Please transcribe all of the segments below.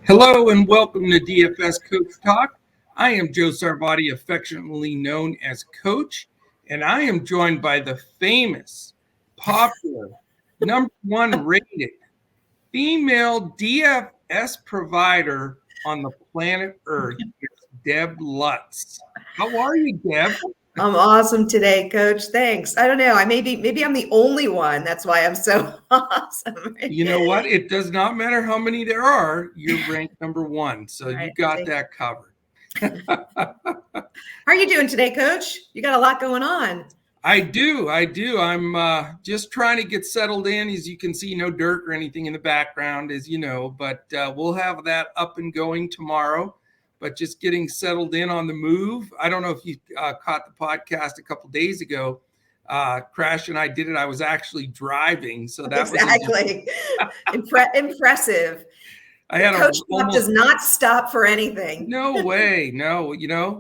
Hello and welcome to DFS Coach Talk. I am Joe Sarvati, affectionately known as Coach, and I am joined by the famous, popular, #1 rated female DFS provider on the planet Earth. It's Deb Lutz. How are you, Deb? I'm awesome today, Coach. Thanks. I don't know. Maybe I'm the only one. That's why I'm so awesome. You know what? It does not matter how many there are. You're ranked #1, so you got that covered. How are you doing today, Coach? You got a lot going on. I do. I'm just trying to get settled in. As you can see, no dirt or anything in the background, as you know, but we'll have that up and going tomorrow. But just getting settled in on the move. I don't know if you caught the podcast a couple days ago. Crash and I did it. I was actually driving, so that was impressive. I had Coach does not stop for anything. No way. No,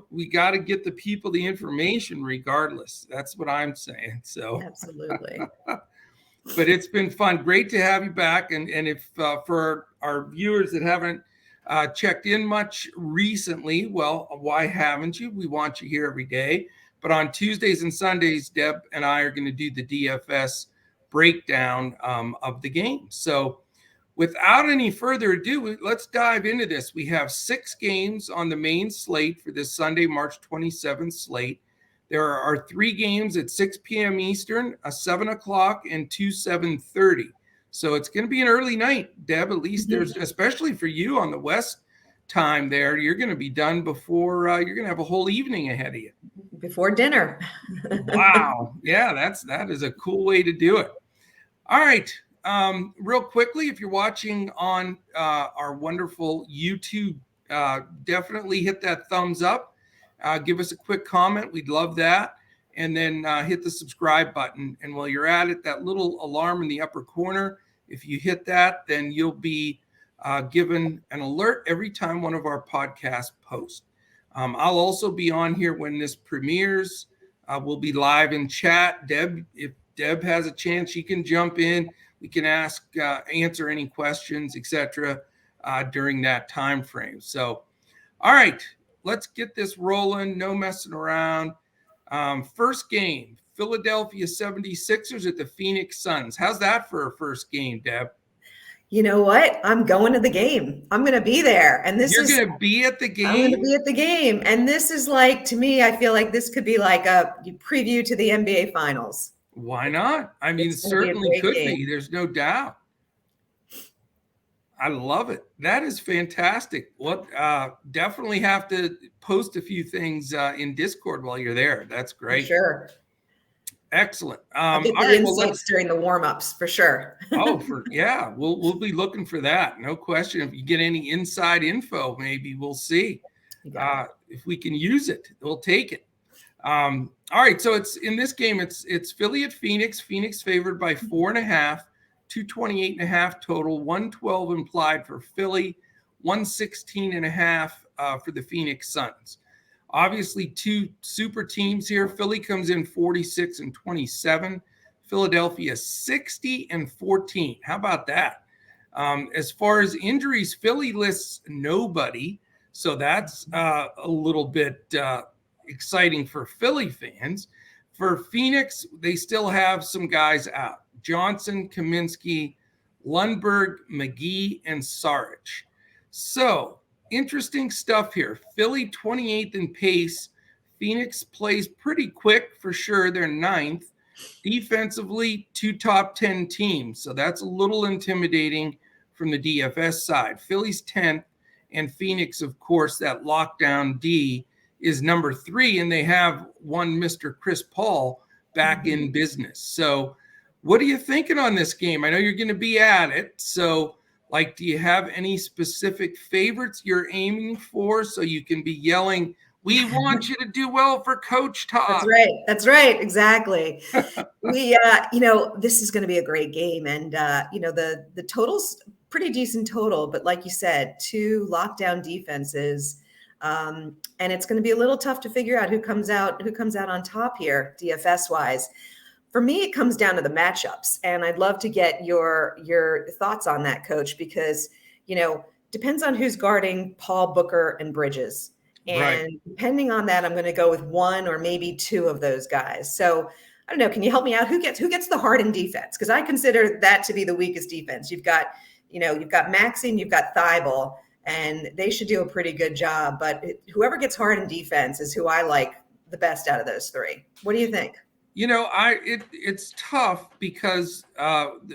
we got to get the people the information regardless. That's what I'm saying. So absolutely. But it's been fun. Great to have you back. And if for our viewers that haven't checked in much recently, well, why haven't you? We want you here every day. But on Tuesdays and Sundays, Deb and I are going to do the DFS breakdown of the game. So without any further ado, let's dive into this. We have 6 games on the main slate for this Sunday, March 27th slate. There are 3 games at 6 p.m. Eastern, a 7 o'clock, and 2 7:30. So it's going to be an early night, Deb. At least there's, especially for you on the West time there, you're going to be done before you're going to have a whole evening ahead of you. Before dinner. Wow. Yeah, that is a cool way to do it. All right. Real quickly, if you're watching on our wonderful YouTube, definitely hit that thumbs up. Give us a quick comment. We'd love that. And then hit the subscribe button. And while you're at it, that little alarm in the upper corner, if you hit that, then you'll be given an alert every time one of our podcasts posts. I'll also be on here when this premieres. We'll be live in chat. Deb, if Deb has a chance, she can jump in. We can answer any questions, etc. During that time frame. So, all right, let's get this rolling. No messing around. First game, Philadelphia 76ers at the Phoenix Suns. How's that for a first game, Deb? You know what? I'm going to the game. I'm going to be there. And You're going to be at the game? I'm going to be at the game. And this is like, to me, I feel like this could be like a preview to the NBA Finals. Why not? I mean, it certainly could be. There's no doubt. I love it. That is fantastic. What definitely have to post a few things in Discord while you're there. That's great. For sure. Excellent. I'll get the insights during the warm-ups for sure. We'll be looking for that. No question. If you get any inside info, maybe we'll see if we can use it. We'll take it. All right. So it's in this game. It's Philly at Phoenix. Phoenix favored by 4.5. 228.5 total, 112 implied for Philly, 116.5 for the Phoenix Suns. Obviously, 2 super teams here. Philly comes in 46-27. Philadelphia 60-14. How about that? As far as injuries, Philly lists nobody, so that's a little bit exciting for Philly fans. For Phoenix, they still have some guys out. Johnson, Kaminsky, Lundberg, McGee, and Saric. So, interesting stuff here. Philly 28th in pace. Phoenix plays pretty quick for sure. They're 9th. Defensively, 2 top 10 teams. So that's a little intimidating from the DFS side. Philly's 10th, and Phoenix, of course, that lockdown D is number 3, and they have one Mr. Chris Paul back in business. So what are you thinking on this game? I know you're going to be at it. So, do you have any specific favorites you're aiming for so you can be yelling, we want you to do well for Coach Talk? That's right. Exactly. This is going to be a great game. And, the total's pretty decent total. But like you said, 2 lockdown defenses. And it's going to be a little tough to figure out who comes out on top here, DFS wise. For me, it comes down to the matchups, and I'd love to get your thoughts on that, Coach, because depends on who's guarding Paul, Booker, and Bridges. And Right. depending on that, I'm going to go with one or maybe two of those guys. So I don't know. Can you help me out? Who gets the Harden defense? Because I consider that to be the weakest defense. You've got Maxey and you've got Thibault, and they should do a pretty good job. But whoever gets Harden defense is who I like the best out of those three. What do you think? It's tough because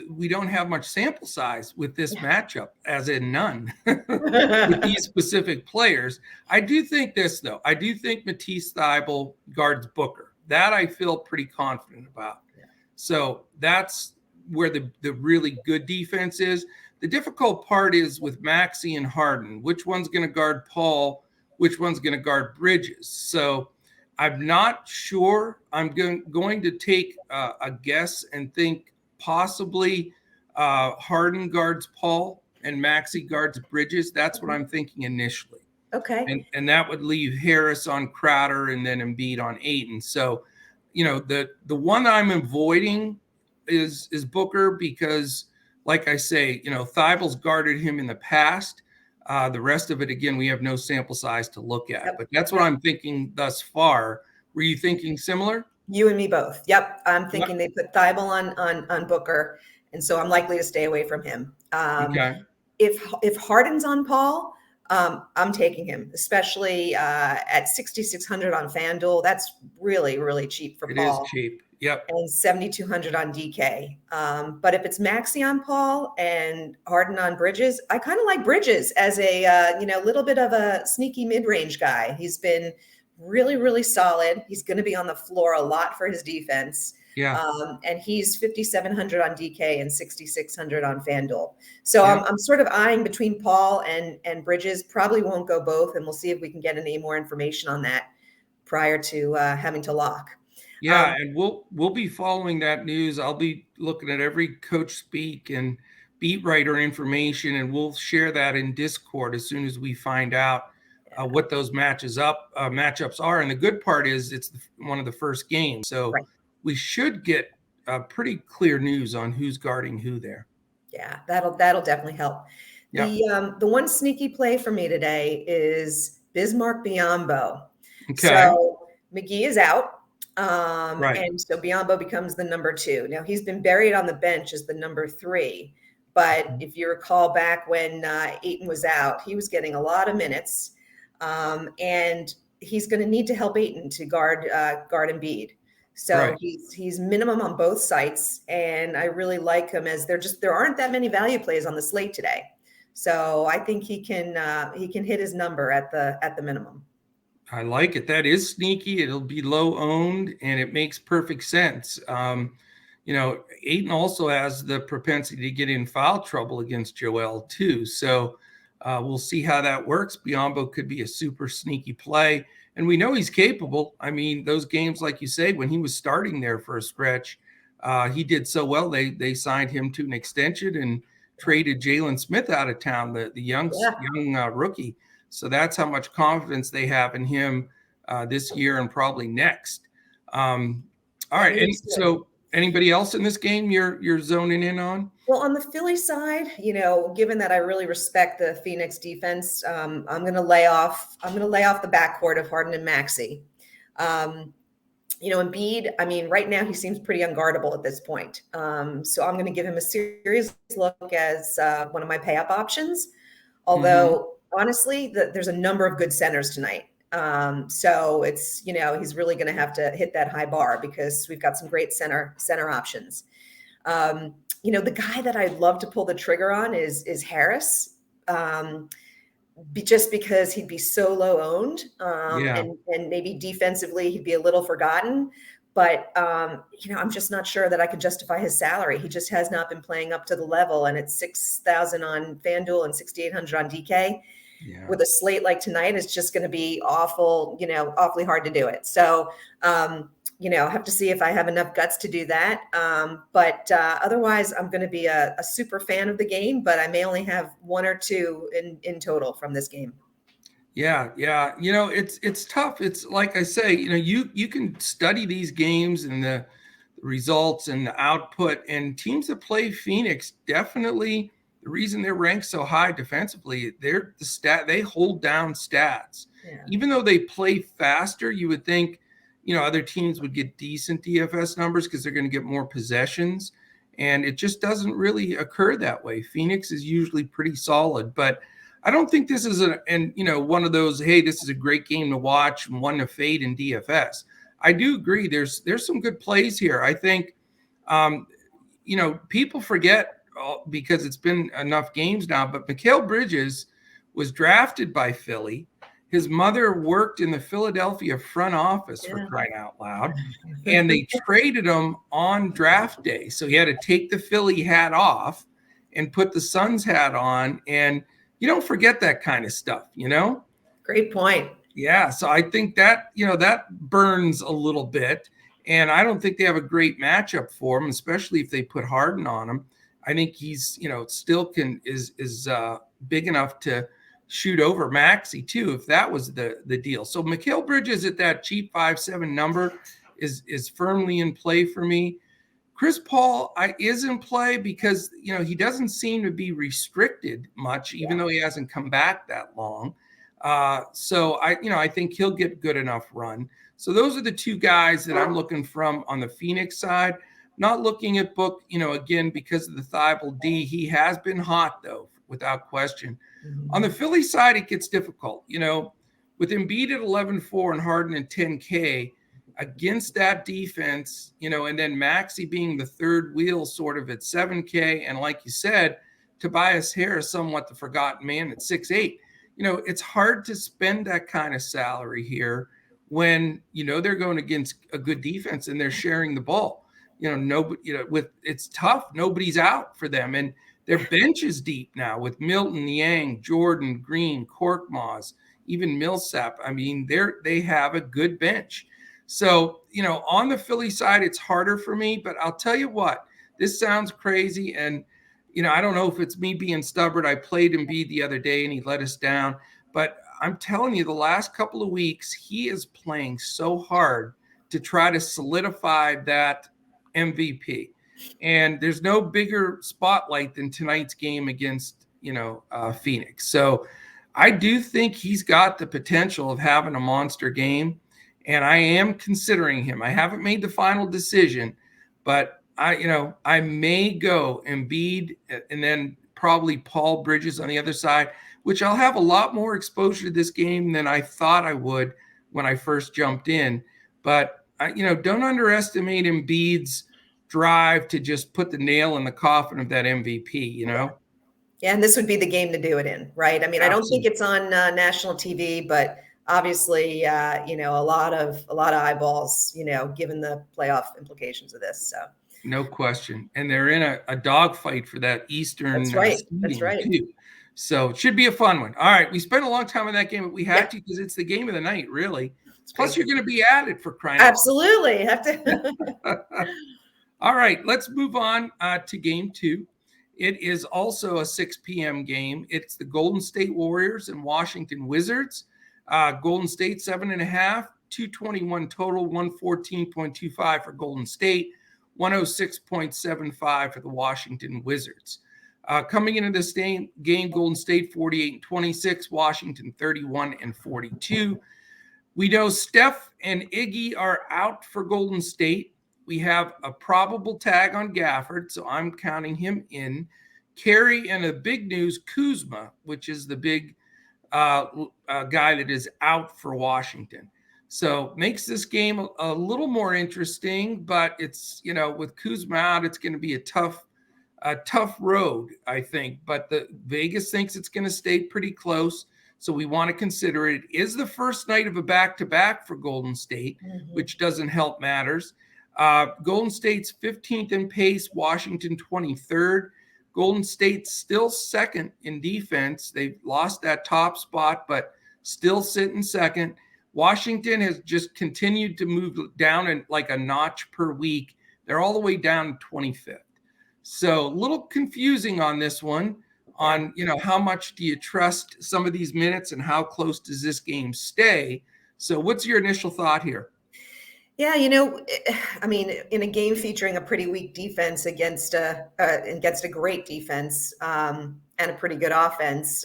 we don't have much sample size with this matchup, as in none, with these specific players. I do think this, though. I do think Matisse Thybulle guards Booker. That I feel pretty confident about. Yeah. So that's where the really good defense is. The difficult part is with Maxey and Harden. Which one's going to guard Paul? Which one's going to guard Bridges? So I'm not sure. I'm going to take a guess and think possibly Harden guards Paul and Maxey guards Bridges. That's what I'm thinking initially. Okay. And that would leave Harris on Crowder and then Embiid on Ayton. So, the one that I'm avoiding is Booker because, like I say, Thybulle's guarded him in the past. The rest of it, again, we have no sample size to look at. Yep. But that's what I'm thinking thus far. Were you thinking similar? You and me both. Yep. I'm thinking they put Thybulle on Booker, and so I'm likely to stay away from him. Okay. If Harden's on Paul, I'm taking him, especially at 6,600 on FanDuel. That's really, really cheap for Paul. It is cheap. Yep. And 7,200 on DK. But if it's Maxey on Paul and Harden on Bridges, I kind of like Bridges as a little bit of a sneaky mid-range guy. He's been really, really solid. He's going to be on the floor a lot for his defense. Yeah. And he's 5,700 on DK and 6,600 on FanDuel. So yeah. I'm sort of eyeing between Paul and Bridges. Probably won't go both, and we'll see if we can get any more information on that prior to having to lock. Yeah, and we'll be following that news. I'll be looking at every coach speak and beat writer information, and we'll share that in Discord as soon as we find out what those matchups are. And the good part is it's one of the first games, so right. We should get pretty clear news on who's guarding who there. Yeah, that'll definitely help. Yep. The one sneaky play for me today is Bismarck Biyombo. Okay. So McGee is out. Right. And so Biyombo becomes the number 2. Now he's been buried on the bench as the number 3, but if you recall back when Ayton was out, he was getting a lot of minutes, and he's going to need to help Ayton to guard Embiid. So right. he's minimum on both sites, and I really like him as there aren't that many value plays on the slate today. So I think he can hit his number at the minimum. I like it. That is sneaky. It'll be low owned, and it makes perfect sense. Ayton also has the propensity to get in foul trouble against Joel too. So we'll see how that works. Biyombo could be a super sneaky play, and we know he's capable. I mean, those games, like you say, when he was starting there for a stretch, he did so well. They signed him to an extension and traded Jalen Smith out of town, the young rookie. So that's how much confidence they have in him this year and probably next. All right. And so anybody else in this game you're zoning in on? Well, on the Philly side, given that I really respect the Phoenix defense, I'm going to lay off the backcourt of Harden and Maxey. Embiid, I mean, right now he seems pretty unguardable at this point. So I'm going to give him a serious look as one of my pay up options. Although, honestly, there's a number of good centers tonight. So it's, he's really going to have to hit that high bar because we've got some great center options. The guy that I'd love to pull the trigger on is Harris. Just because he'd be so low owned, and maybe defensively he'd be a little forgotten. But, I'm just not sure that I could justify his salary. He just has not been playing up to the level, and it's 6,000 on FanDuel and 6,800 on DK. Yeah. With a slate like tonight, it's just going to be awfully hard to do it. So, I'll have to see if I have enough guts to do that. But otherwise, I'm going to be a super fan of the game, but I may only have one or two in total from this game. Yeah. It's tough. It's like I say, you can study these games and the results and the output, and teams that play Phoenix definitely the reason they're ranked so high defensively, they hold down stats. Yeah. Even though they play faster, you would think, other teams would get decent DFS numbers because they're going to get more possessions. And it just doesn't really occur that way. Phoenix is usually pretty solid, but I don't think this is one of those, hey, this is a great game to watch and one to fade in DFS. I do agree. There's some good plays here. I think, people forget because it's been enough games now, but Mikhail Bridges was drafted by Philly. His mother worked in the Philadelphia front office, for crying out loud, and they traded him on draft day. So he had to take the Philly hat off and put the Suns hat on. And you don't forget that kind of stuff, Great point. Yeah. So I think that, that burns a little bit. And I don't think they have a great matchup for him, especially if they put Harden on him. I think he's, still is big enough to shoot over Maxey too, if that was the deal. So Mikhail Bridges at that cheap 5-7 number is firmly in play for me. Chris Paul is in play because, he doesn't seem to be restricted much, even though he hasn't come back that long. So I think he'll get good enough run. So those are the two guys that I'm looking from on the Phoenix side. Not looking at Book, again, because of the Thibault D. He has been hot, though, without question. Mm-hmm. On the Philly side, it gets difficult. With Embiid at 11.4 and Harden at 10K, against that defense, and then Maxey being the third wheel sort of at 7K. And like you said, Tobias Harris, somewhat the forgotten man at 6'8". It's hard to spend that kind of salary here when, they're going against a good defense and they're sharing the ball. It's tough. Nobody's out for them. And their bench is deep now with Milton, Yang, Jordan, Green, Korkmaz, even Millsap. I mean, they have a good bench. So, on the Philly side, it's harder for me, but I'll tell you what, this sounds crazy. And, I don't know if it's me being stubborn. I played Embiid the other day and he let us down, but I'm telling you, the last couple of weeks, he is playing so hard to try to solidify that MVP. And there's no bigger spotlight than tonight's game against, Phoenix. So I do think he's got the potential of having a monster game. And I am considering him. I haven't made the final decision, but I may go Embiid and then probably Paul Bridges on the other side, which I'll have a lot more exposure to this game than I thought I would when I first jumped in. But, don't underestimate Embiid's drive to just put the nail in the coffin of that MVP, Yeah, and this would be the game to do it in, right? I mean, Absolutely. I don't think it's on national TV, but obviously, a lot of eyeballs, given the playoff implications of this. So no question. And they're in a dogfight for that Eastern. That's right. That's right. Too. So it should be a fun one. All right. We spent a long time on that game, but we have to because it's the game of the night, really. Plus, you're going to be at it for crying out loud. Absolutely. Have to. All right. Let's move on to game 2. It is also a 6 p.m. game. It's the Golden State Warriors and Washington Wizards. Golden State 7.5, 221 total, 114.25 for Golden State, 106.75 for the Washington Wizards. Coming into this game, Golden State 48-26, Washington 31-42. We know Steph and Iggy are out for Golden State. We have a probable tag on Gafford, so I'm counting him in. Carey and a big news, Kuzma, which is the big guy that is out for Washington. So makes this game a little more interesting, but it's, with Kuzma out, it's going to be a tough road, I think. But the Vegas thinks it's going to stay pretty close. So we want to consider it. It is the first night of a back-to-back for Golden State, which doesn't help matters. Golden State's 15th in pace, Washington 23rd. Golden State's still second in defense. They've lost that top spot, but still sitting second. Washington has just continued to move down in like a notch per week. They're all the way down to 25th. So a little confusing on this one on, how much do you trust some of these minutes and how close does this game stay? So what's your initial thought here? Yeah, I mean, in a game featuring a pretty weak defense against a great defense and a pretty good offense,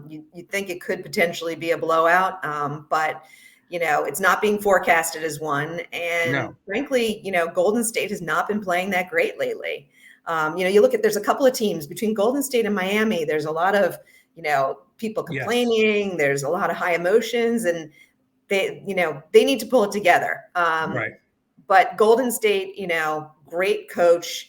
you'd think it could potentially be a blowout, but it's not being forecasted as one. And No. frankly, Golden State has not been playing that great lately. You look at there's a couple of teams between Golden State and Miami. There's a lot of people Yes. complaining. There's a lot of high emotions and they need to pull it together. Right. But Golden State, great coach,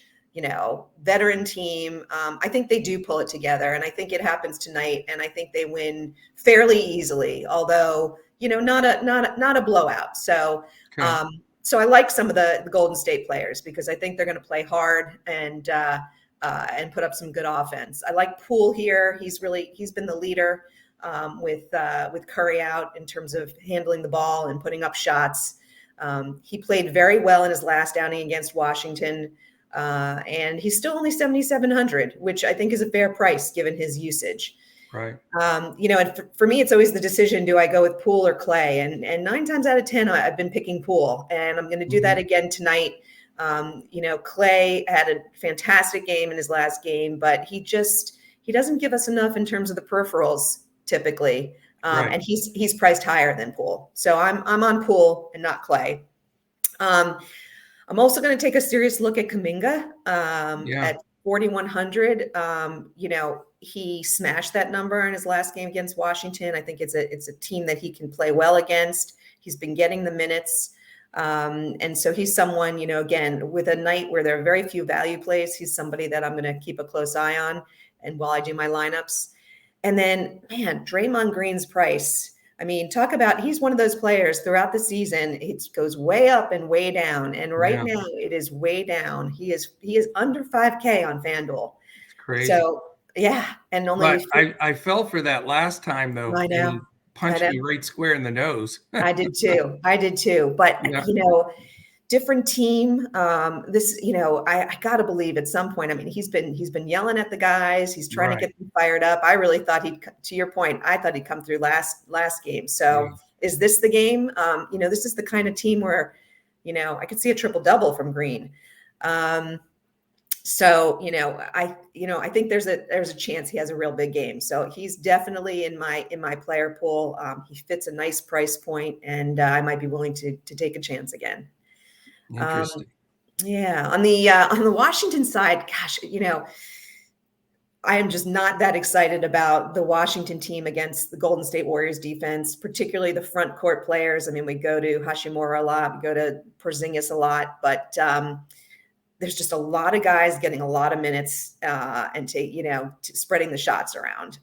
veteran team. I think they do pull it together, and I think it happens tonight. And I think they win fairly easily, although not a blowout. So, Okay. so I like some of the Golden State players because I think they're going to play hard and put up some good offense. I like Poole here. He's been the leader. With Curry out in terms of handling the ball and putting up shots. He played very well in his last outing against Washington, and he's still only 7,700, which I think is a fair price given his usage. Right. And for me, it's always the decision: do I go with Poole or Clay? And 9 times out of 10, I've been picking Poole, and I'm going to do that again tonight. Clay had a fantastic game in his last game, but he doesn't give us enough in terms of the peripherals typically. Right. And he's priced higher than Poole. So I'm on Poole and not Clay. I'm also going to take a serious look at Kuminga at 4,100. He smashed that number in his last game against Washington. I think it's a team that he can play well against. He's been getting the minutes. And so he's someone, again, with a night where there are very few value plays, he's somebody that I'm going to keep a close eye on. And while I do my lineups. And then, man, Draymond Green's price. I mean, talk about, he's one of those players throughout the season. It goes way up and way down. And right now it is way down. He is under 5K on FanDuel. It's crazy. So yeah. And only, but I fell for that last time though. I know. He punched me right square in the nose. I did too. But different team. This, I got to believe at some point, I mean, he's been yelling at the guys. He's trying to get them fired up. I really thought to your point, I thought he'd come through last game. So is this the game? This is the kind of team where, I could see a triple double from Green. So, I think there's a chance he has a real big game. So he's definitely in my player pool. He fits a nice price point, and I might be willing to take a chance again. Interesting. On the Washington side, gosh, I am just not that excited about the Washington team against the Golden State Warriors defense, particularly the front court players. I mean, we go to Hachimura a lot, we go to Porzingis a lot, but there's just a lot of guys getting a lot of minutes and spreading the shots around.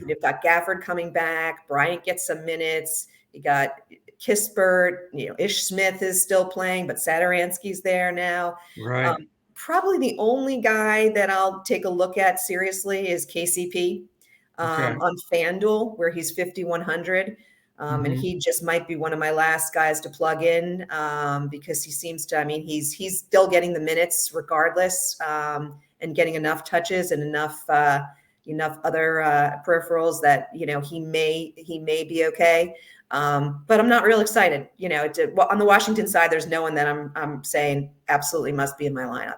You've got Gafford coming back. Bryant gets some minutes. You got Kispert, Ish Smith is still playing, but Satoransky's there now. Right. Probably the only guy that I'll take a look at seriously is KCP on FanDuel, where he's 5,100. And he just might be one of my last guys to plug in because he seems to, he's still getting the minutes regardless and getting enough touches and enough other peripherals that, he may be okay. But I'm not real excited, on the Washington side, there's no one that I'm saying absolutely must be in my lineup.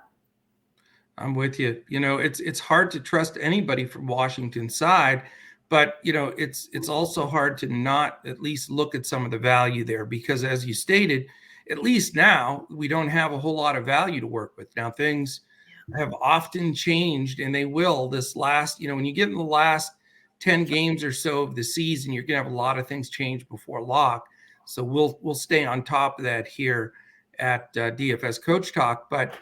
I'm with you. It's hard to trust anybody from Washington side, but it's also hard to not at least look at some of the value there because as you stated, at least now we don't have a whole lot of value to work with. Now things have often changed and they will this last, when you get in the last 10 games or so of the season, you're going to have a lot of things change before lock. So we'll stay on top of that here at DFS Coach Talk. But,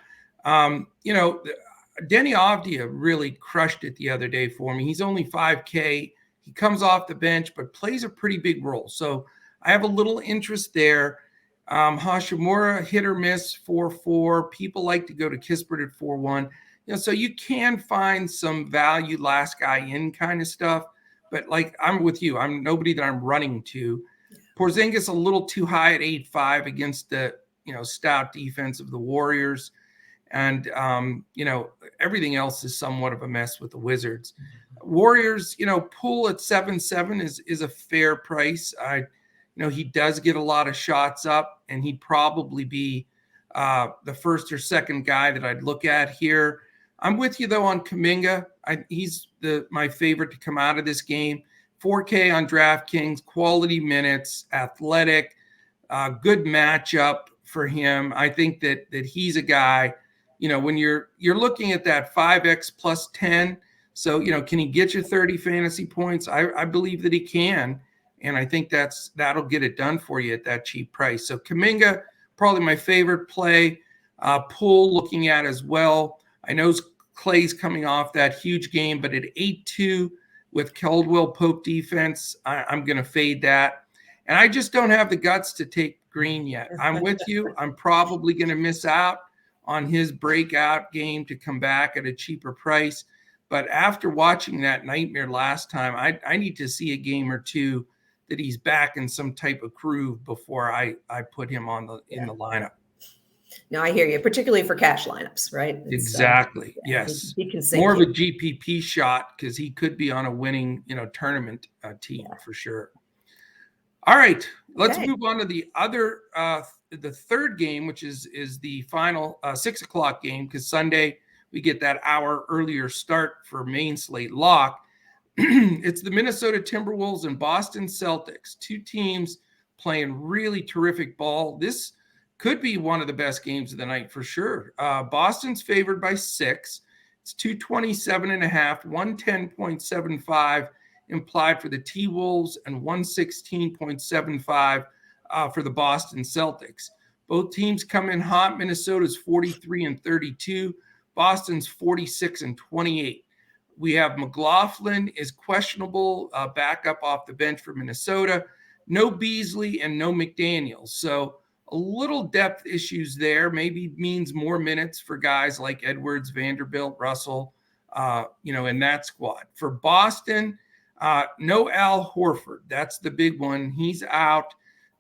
Denny Avdia really crushed it the other day for me. He's only 5K. He comes off the bench, but plays a pretty big role. So I have a little interest there. Hachimura, hit or miss, 4-4. People like to go to Kispert at 4-1. So you can find some value last guy in kind of stuff. But like I'm with you. I'm nobody that I'm running to. Porzingis a little too high at 8.5 against the stout defense of the Warriors. And, everything else is somewhat of a mess with the Wizards. Warriors, Poole at 7.7 is a fair price. he does get a lot of shots up, and he'd probably be the first or second guy that I'd look at here. I'm with you, though, on Kuminga. He's my favorite to come out of this game. 4K on DraftKings, quality minutes, athletic, good matchup for him. I think that he's a guy, when you're looking at that 5X plus 10, so, can he get you 30 fantasy points? I believe that he can, and I think that'll get it done for you at that cheap price. So Kuminga, probably my favorite play. Poole looking at as well. I know Clay's coming off that huge game, but at 8-2 with Caldwell Pope defense, I'm going to fade that. And I just don't have the guts to take Green yet. I'm with you. I'm probably going to miss out on his breakout game to come back at a cheaper price. But after watching that nightmare last time, I need to see a game or two that he's back in some type of groove before I put him in the lineup. No, I hear you, particularly for cash lineups, right? Exactly. Yes. He can more of a GPP shot because he could be on a winning, tournament team for sure. All right, let's move on to the other, the third game, which is the final 6:00 game, because Sunday we get that hour earlier start for main slate lock. It's the Minnesota Timberwolves and Boston Celtics, two teams playing really terrific ball. This could be one of the best games of the night for sure. Boston's favored by 6. It's 227.5, 110.75 implied for the T-Wolves and 116.75 for the Boston Celtics. Both teams come in hot. Minnesota's 43-32. Boston's 46-28. We have McLaughlin is questionable, backup off the bench for Minnesota. No Beasley and no McDaniels. So a little depth issues there. Maybe means more minutes for guys like Edwards, Vanderbilt, Russell, in that squad. For Boston, no Al Horford. That's the big one. He's out.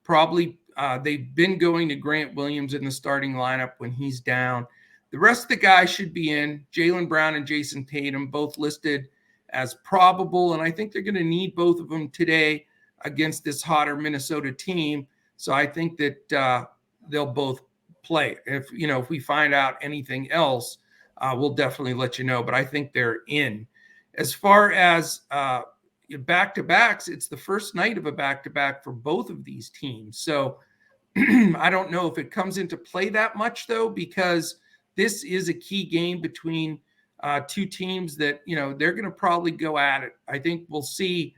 Probably they've been going to Grant Williams in the starting lineup when he's down. The rest of the guys should be in. Jaylen Brown and Jason Tatum, both listed as probable, and I think they're going to need both of them today against this hotter Minnesota team. So I think that they'll both play. If we find out anything else, we'll definitely let you know. But I think they're in. As far as back-to-backs, it's the first night of a back-to-back for both of these teams. So I don't know if it comes into play that much, though, because this is a key game between two teams that, they're going to probably go at it. I think we'll see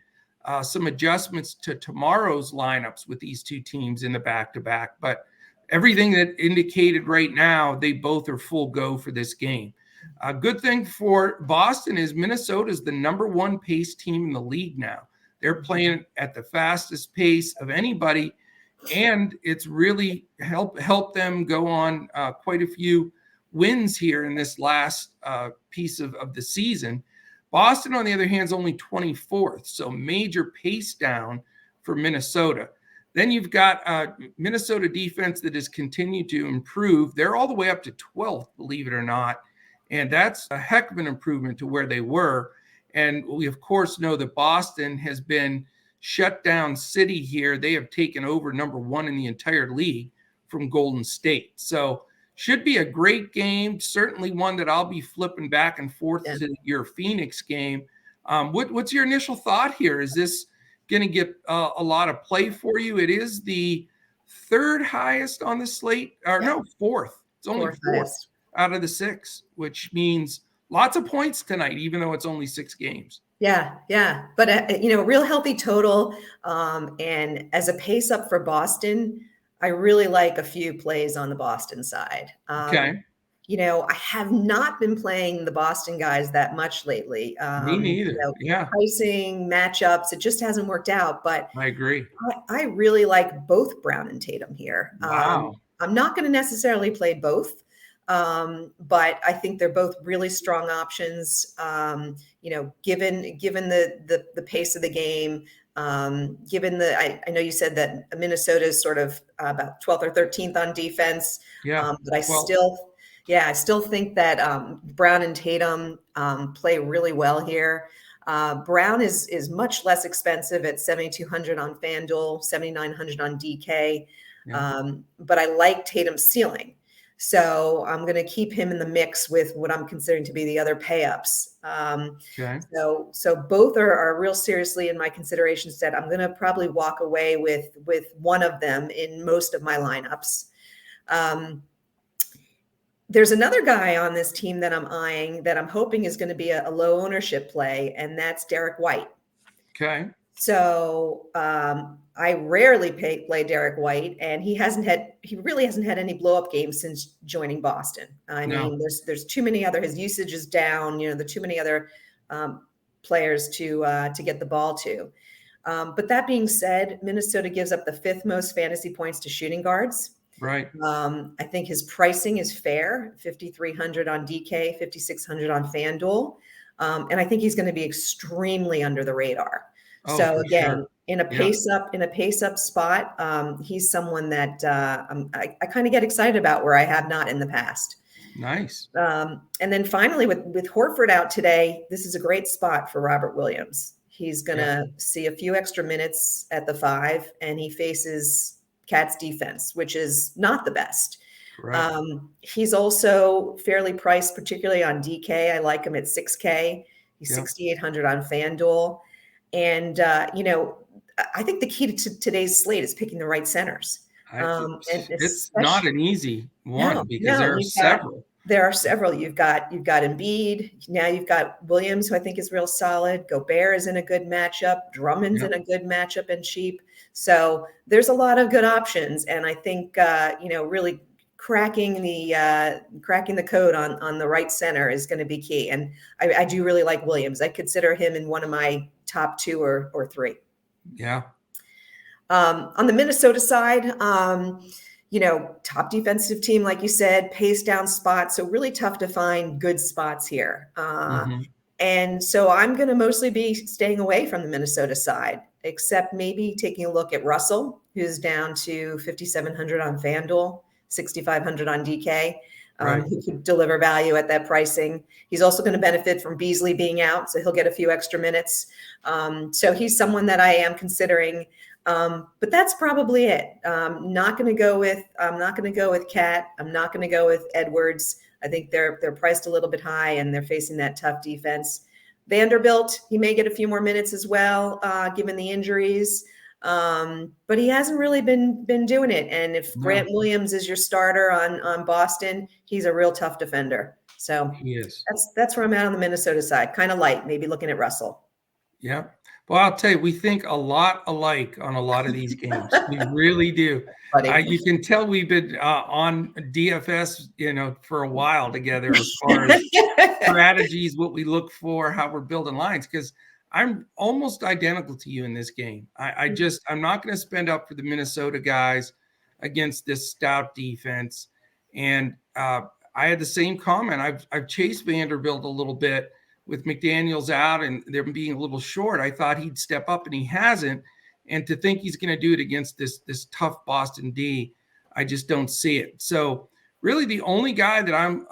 some adjustments to tomorrow's lineups with these two teams in the back-to-back. But everything that indicated right now, they both are full go for this game. A good thing for Boston is Minnesota is the number one pace team in the league now. They're playing at the fastest pace of anybody, and it's really helped them go on quite a few wins here in this last piece of the season. Boston, on the other hand, is only 24th, so major pace down for Minnesota. Then you've got Minnesota defense that has continued to improve. They're all the way up to 12th, believe it or not, and that's a heck of an improvement to where they were. And we, of course, know that Boston has been shut down city here. They have taken over number one in the entire league from Golden State. So should be a great game, certainly one that I'll be flipping back and forth to your Phoenix game. What's your initial thought here? Is this going to get a lot of play for you? It is the third highest on the slate, or no, fourth. It's only fourth out of the 6, which means lots of points tonight, even though it's only 6 games. Yeah. But, a real healthy total. And as a pace up for Boston, I really like a few plays on the Boston side. Okay. I have not been playing the Boston guys that much lately. Me neither. Pricing, matchups, it just hasn't worked out. But I agree. I really like both Brown and Tatum here. Wow. I'm not going to necessarily play both, but I think they're both really strong options. Given the pace of the game. I know you said that Minnesota is sort of about 12th or 13th on defense. But I still think that Brown and Tatum play really well here. Brown is much less expensive at 7,200 on FanDuel, 7,900 on DK. Yeah. But I like Tatum's ceiling. So I'm going to keep him in the mix with what I'm considering to be the other pay-ups. Okay. So both are real seriously in my consideration set. I'm going to probably walk away with one of them in most of my lineups. There's another guy on this team that I'm eyeing that I'm hoping is going to be a low ownership play, and that's Derek White. Okay. So I rarely play Derek White, and he really hasn't had any blow up games since joining Boston. I mean, there's too many his usage is down. There are too many other players to get the ball to. But that being said, Minnesota gives up the 5th most fantasy points to shooting guards. Right. I think his pricing is fair, 5,300 on DK, 5,600 on FanDuel. And I think he's going to be extremely under the radar. So again, sure. in a pace up spot, he's someone that I kind of get excited about where I have not in the past. Nice. And then finally with Horford out today, this is a great spot for Robert Williams. He's going to see a few extra minutes at the 5, and he faces Cat's defense, which is not the best. Right. He's also fairly priced, particularly on DK. I like him at 6K. He's 6,800 on FanDuel. And, I think the key to today's slate is picking the right centers. It's not an easy one because there are several. There are several. You've got Embiid. Now you've got Williams, who I think is real solid. Gobert is in a good matchup. Drummond's in a good matchup and cheap. So there's a lot of good options. And I think, really cracking the code on the right center is going to be key. And I do really like Williams. I consider him in one of my top 2 or 3. Yeah. On the Minnesota side, top defensive team, like you said, pace down spots. So really tough to find good spots here. And so I'm going to mostly be staying away from the Minnesota side, except maybe taking a look at Russell, who's down to 5,700 on FanDuel, 6,500 on DK. Who could deliver value at that pricing. He's also going to benefit from Beasley being out, so he'll get a few extra minutes. So he's someone that I am considering. But that's probably it. I'm not going to go with Cat. I'm not going to go with Edwards. I think they're priced a little bit high, and they're facing that tough defense. Vanderbilt, he may get a few more minutes as well, given the injuries. But he hasn't really been doing it. And if Grant Williams is your starter on Boston, he's a real tough defender. So he is. That's where I'm at on the Minnesota side. Kind of light, maybe looking at Russell. Yeah. Well, I'll tell you, we think a lot alike on a lot of these games. We really do. You can tell we've been on DFS, for a while together as far as strategies, what we look for, how we're building lines, because I'm almost identical to you in this game. I'm not going to spend up for the Minnesota guys against this stout defense. And I had the same comment. I've chased Vanderbilt a little bit with McDaniels out and them being a little short. I thought he'd step up, and he hasn't. And to think he's going to do it against this tough Boston D, I just don't see it. So really the only guy that I'm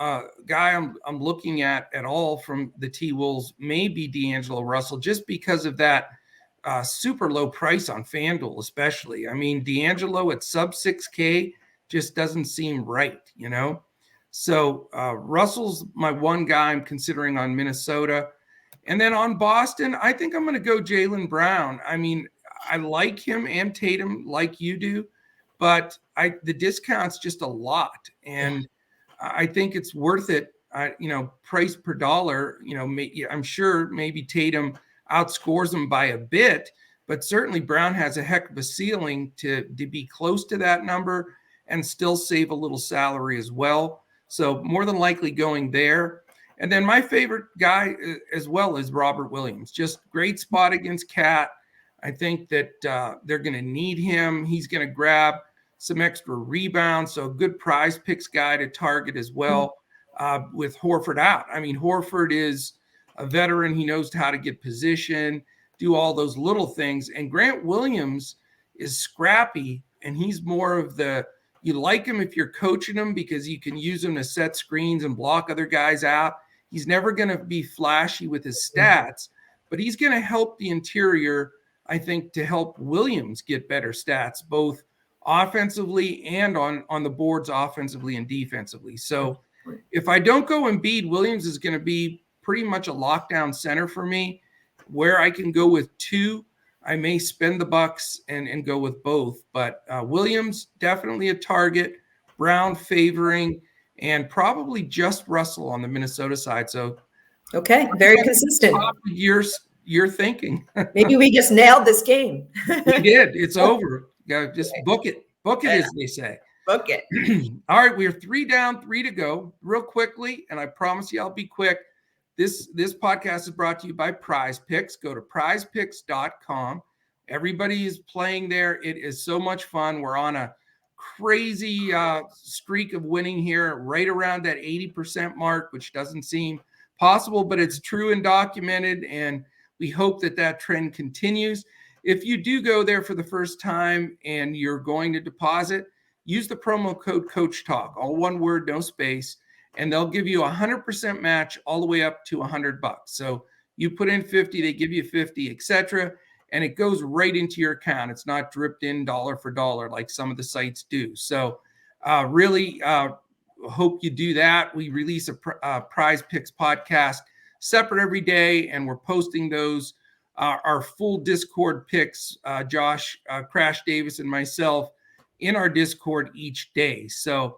looking at all from the T-Wolves may be D'Angelo Russell, just because of that super low price on FanDuel, especially. I mean, D'Angelo at sub 6K just doesn't seem right, So Russell's my one guy I'm considering on Minnesota. And then on Boston, I think I'm going to go Jaylen Brown. I mean, I like him and Tatum like you do, but the discount's just a lot. And I think it's worth it, price per dollar. I'm sure maybe Tatum outscores him by a bit, but certainly Brown has a heck of a ceiling to be close to that number and still save a little salary as well. So more than likely going there. And then my favorite guy as well is Robert Williams. Just great spot against Cat. I think that they're going to need him. He's going to grab some extra rebounds. So a good prize picks guy to target as well with Horford out. I mean, Horford is a veteran. He knows how to get position, do all those little things. And Grant Williams is scrappy, and he's more of you like him if you're coaching him because you can use him to set screens and block other guys out. He's never going to be flashy with his stats, but he's going to help the interior, I think, to help Williams get better stats, both offensively and on the boards, offensively and defensively. So if I don't go Embiid, Williams is going to be pretty much a lockdown center for me. Where I can go with two, I may spend the bucks and go with both. But Williams, definitely a target. Brown favoring, and probably just Russell on the Minnesota side. So, okay, very consistent. You're thinking. Maybe we just nailed this game. We did. It's over. Just book it. Book it, as they say. Book it. All right, we are 3 down, 3 to go. Real quickly, and I promise you I'll be quick. This podcast is brought to you by Prize Picks. Go to prizepicks.com. Everybody is playing there. It is so much fun. We're on a crazy streak of winning here, right around that 80% mark, which doesn't seem possible, but it's true and documented, and we hope that trend continues. If you do go there for the first time and you're going to deposit, use the promo code Coach Talk, all one word, no space, and they'll give you 100% match all the way up to $100. So you put in 50, they give you 50, etc., and it goes right into your account. It's not dripped in dollar for dollar like some of the sites do. So really hope you do that. We release a Prize Picks podcast separate every day, and we're posting those, our full Discord picks, Josh, Crash Davis, and myself in our Discord each day. So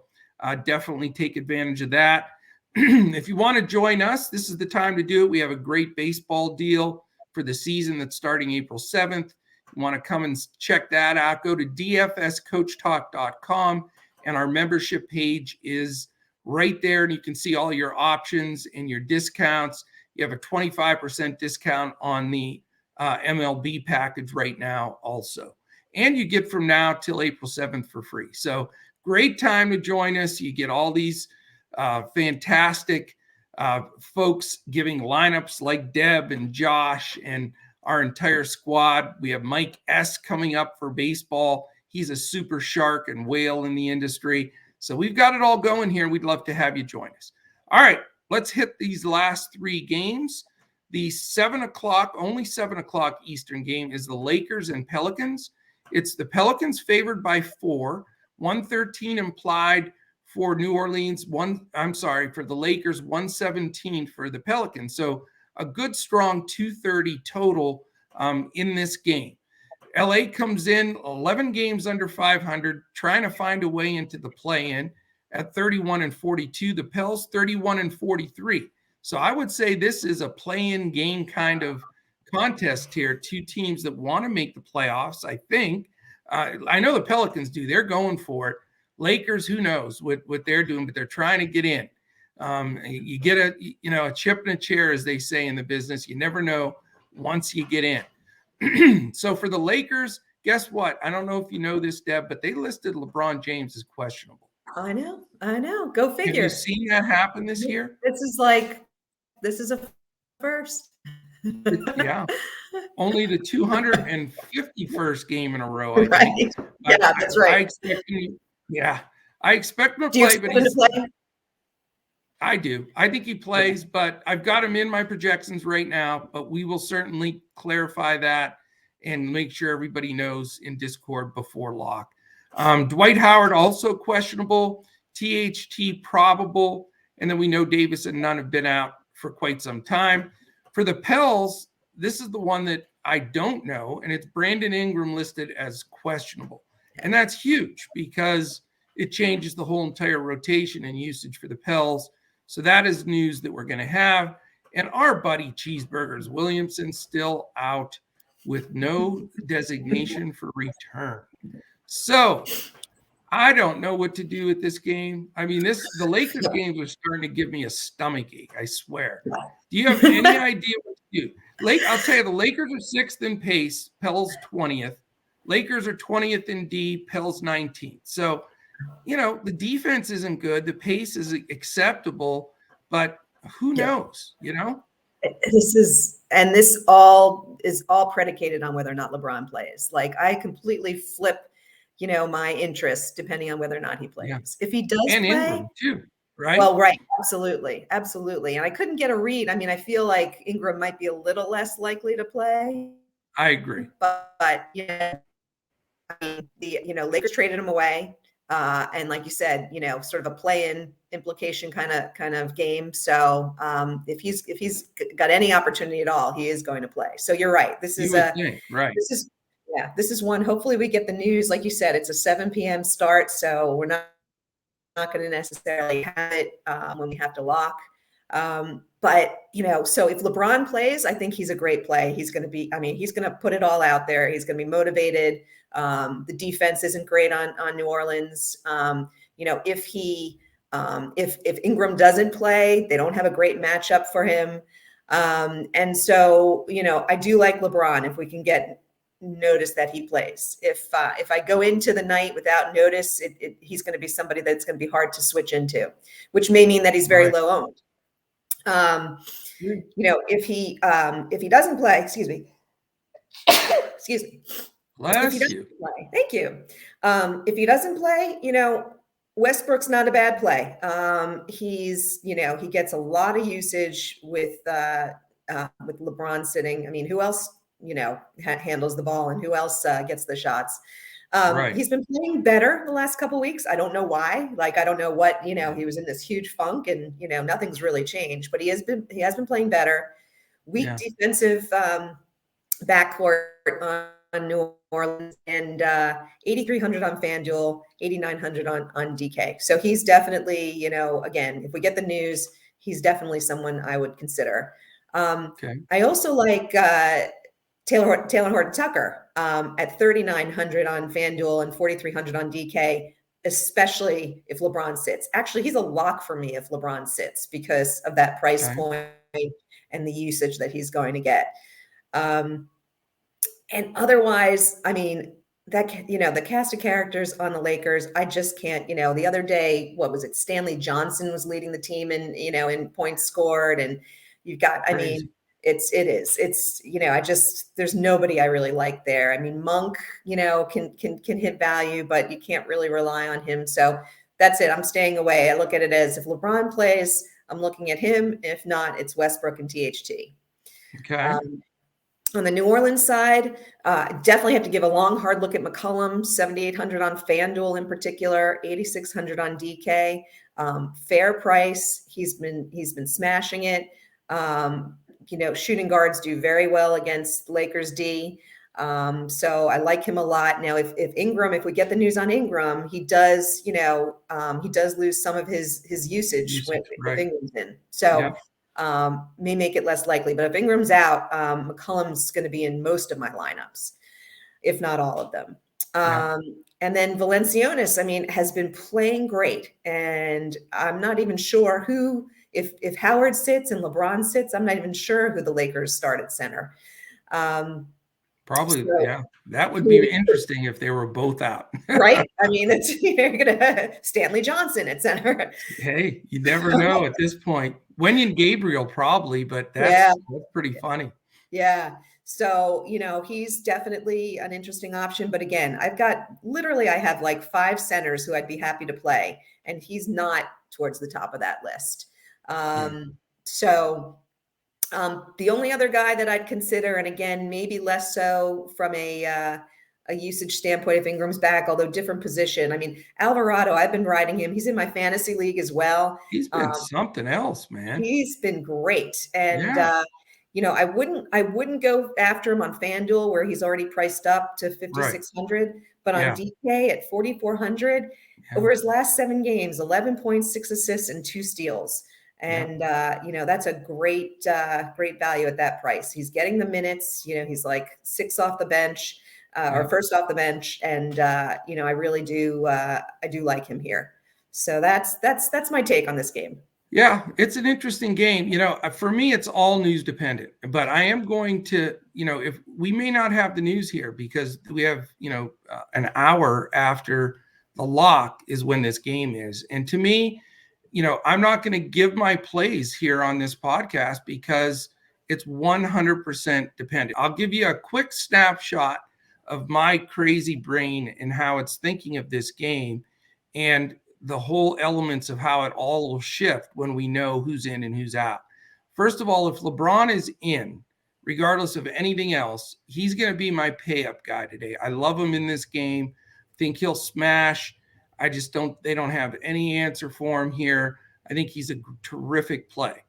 definitely take advantage of that. If you want to join us, this is the time to do it. We have a great baseball deal for the season that's starting April 7th. You want to come and check that out, go to dfscoachtalk.com, and our membership page is right there, and you can see all your options and your discounts. You have a 25% discount on the MLB package right now also. And you get from now till April 7th for free. So great time to join us. You get all these fantastic folks giving lineups like Deb and Josh and our entire squad. We have Mike S. coming up for baseball. He's a super shark and whale in the industry. So we've got it all going here. We'd love to have you join us. All right, let's hit these last 3 games. The 7 o'clock, only 7 o'clock Eastern game is the Lakers and Pelicans. It's the Pelicans favored by 4, 113 implied for New Orleans, for the Lakers, 117 for the Pelicans. So a good, strong 230 total in this game. LA comes in 11 games under 500, trying to find a way into the play-in at 31-42. The Pels, 31-43. So I would say this is a play-in game kind of contest here. 2 teams that want to make the playoffs, I think. I know the Pelicans do. They're going for it. Lakers, who knows what they're doing, but they're trying to get in. You get a chip in a chair, as they say in the business. You never know once you get in. So for the Lakers, guess what? I don't know if you know this, Deb, but they listed LeBron James as questionable. I know. Go figure. Have you seen that happen this year? This is a first. Yeah. Only the 251st game in a row, I think. Yeah, that's right. I expect him to play, but I do. I think he plays, but I've got him in my projections right now, but we will certainly clarify that and make sure everybody knows in Discord before lock. Dwight Howard also questionable, THT probable, and then we know Davis and Nunn have been out for quite some time. For the Pels, this is the one that I don't know, and it's Brandon Ingram listed as questionable. And that's huge because it changes the whole entire rotation and usage for the Pels. So that is news that we're going to have. And our buddy Cheeseburgers Williamson still out with no designation for return. So I don't know what to do with this game. I mean, the Lakers game was starting to give me a stomach ache, I swear. Do you have any idea what to do? I'll tell you, the Lakers are 6th in pace, Pels 20th. Lakers are 20th in D, Pels 19th. So, the defense isn't good. The pace is acceptable, but who knows, This all is predicated on whether or not LeBron plays. Like, I completely flip, my interest depending on whether or not he plays. Yeah. If he does play, Ingram too. right? Well, right. Absolutely. Absolutely. And I couldn't get a read. I mean, I feel like Ingram might be a little less likely to play, I agree. but yeah, I mean, Lakers traded him away. And like you said, sort of a play-in implication kind of game. So if he's got any opportunity at all, he is going to play. So you're right. You would think, right? This is one. Hopefully we get the news. Like you said, it's a 7 p.m. start, so we're not going to necessarily have it when we have to lock. But so if LeBron plays, I think he's a great play. He's going to put it all out there. He's going to be motivated. The defense isn't great on New Orleans. If Ingram doesn't play, they don't have a great matchup for him. And so, I do like LeBron if we can get notice that he plays. If I go into the night without notice, he's going to be somebody that's going to be hard to switch into, which may mean that he's very low owned. If he doesn't play, excuse me. Bless you. Thank you. If he doesn't play, Westbrook's not a bad play. He gets a lot of usage with LeBron sitting. I mean, who else, handles the ball and who else gets the shots? He's been playing better the last couple of weeks. I don't know why. I don't know what, he was in this huge funk and, nothing's really changed, but he has been playing better. Weak defensive backcourt on New Orleans, and 8,300 on FanDuel, 8,900 on DK. So he's definitely, again, if we get the news, he's definitely someone I would consider. I also like Taylor Horton Tucker at 3,900 on FanDuel and 4,300 on DK, especially if LeBron sits. Actually, he's a lock for me if LeBron sits because of that price point and the usage that he's going to get. And otherwise, I mean, the cast of characters on the Lakers, I just can't, the other day, what was it? Stanley Johnson was leading the team in points scored. And you've got, I mean, there's nobody I really like there. I mean, Monk, can hit value, but you can't really rely on him. So that's it. I'm staying away. I look at it as if LeBron plays, I'm looking at him. If not, it's Westbrook and THT. Okay. On the New Orleans side, definitely have to give a long, hard look at McCollum, 7,800 on FanDuel in particular, 8,600 on DK. Fair price. He's been smashing it. Shooting guards do very well against Lakers D. So I like him a lot. Now, if we get the news on Ingram, he does lose some of his usage when Ingram's in. So may make it less likely. But if Ingram's out, McCollum's going to be in most of my lineups, if not all of them. And then Valanciunas, I mean, has been playing great. And I'm not even sure who, if Howard sits and LeBron sits, I'm not even sure who the Lakers start at center. Probably, that would be interesting if they were both out. Right? I mean, you're going to Stanley Johnson at center. Hey, you never know at this point. Wenyen Gabriel probably, but that's pretty funny. Yeah. So, he's definitely an interesting option. But again, I have like 5 centers who I'd be happy to play, and he's not towards the top of that list. So the only other guy that I'd consider, and again, maybe less so from a usage standpoint if Ingram's back, although different position. I mean, Alvarado, I've been riding him. He's in my fantasy league as well. He's been something else, man. He's been great. And, I wouldn't go after him on FanDuel where he's already priced up to 5,600, but on DK at 4,400 over his last 7 games, 11 points, 6 assists, and 2 steals. And, that's a great value at that price. He's getting the minutes, he's like 6 off the bench or first off the bench. And, I really do, I do like him here. So that's my take on this game. Yeah, it's an interesting game. For me, it's all news dependent, but I am going to, if we may not have the news here because we have, an hour after the lock is when this game is. And to me, I'm not going to give my plays here on this podcast because it's 100% dependent. I'll give you a quick snapshot of my crazy brain and how it's thinking of this game. And the whole elements of how it all will shift when we know who's in and who's out. First of all, if LeBron is in, regardless of anything else, he's going to be my pay-up guy today. I love him in this game. Think he'll smash. They don't have any answer for him here. I think he's a terrific play.